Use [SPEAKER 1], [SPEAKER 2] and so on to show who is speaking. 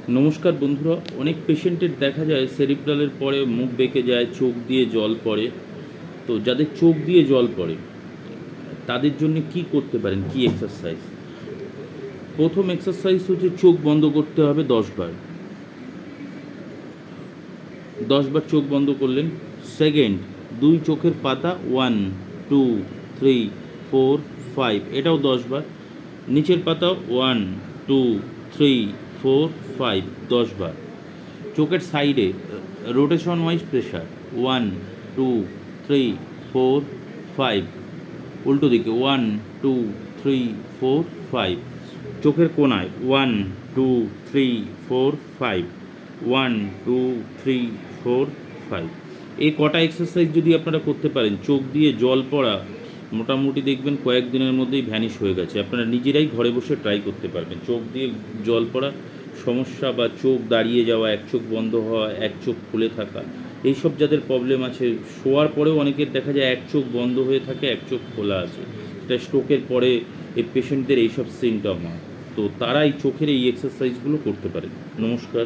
[SPEAKER 1] নমস্কার বন্ধুরা, অনেক পেশেন্টের দেখা যায় সেরিব্রালের পরে মুখ বেঁকে যায়, চোখ দিয়ে জল পড়ে। তো যাদের চোখ দিয়ে জল পড়ে তাদের জন্য কি করতে পারেন, কি এক্সারসাইজ? প্রথম এক্সারসাইজ হচ্ছে চোখ বন্ধ করতে হবে 10 বার। 10 বার চোখ বন্ধ করলেন। সেকেন্ড, দুই চোখের পাতা 1, 2, 3, 4, 5, এটাও 10 বার। নিচের পাতাও 1, 2, 3, 4, 5, 10 বার। চোখের সাইডে রোটেশন ওয়াইজ প্রেশার 1, 2, 3, 4, 5, উল্টো দিকে 1, 2, 3, 4, 5। চোখের কোনায় 1, 2, 3, 4, 5, 1, 2, 3, 4, 5। এই কটা এক্সারসাইজ যদি আপনারা করতে পারেন, চোখ দিয়ে জল পড়া মোটামুটি দেখবেন কয়েকদিনের মধ্যেই ভ্যানিশ হয়ে গেছে। আপনারা নিজেরাই ঘরে বসে ট্রাই করতে পারবেন। চোখ দিয়ে জল পড়া সমস্যা বা চোখ দাঁড়িয়ে যাওয়া, এক চোখ বন্ধ হওয়া, এক চোখ খুলে থাকা, এইসব যাদের প্রবলেম আছে, শোয়ার পরেও অনেকের দেখা যায় এক চোখ বন্ধ হয়ে থাকে, এক চোখ খোলা আছে, এটা স্ট্রোকের পরে এই পেশেন্টদের এইসব সিমটম হয়। তো তারা এই চোখের এই এক্সারসাইজগুলো করতে পারে। নমস্কার।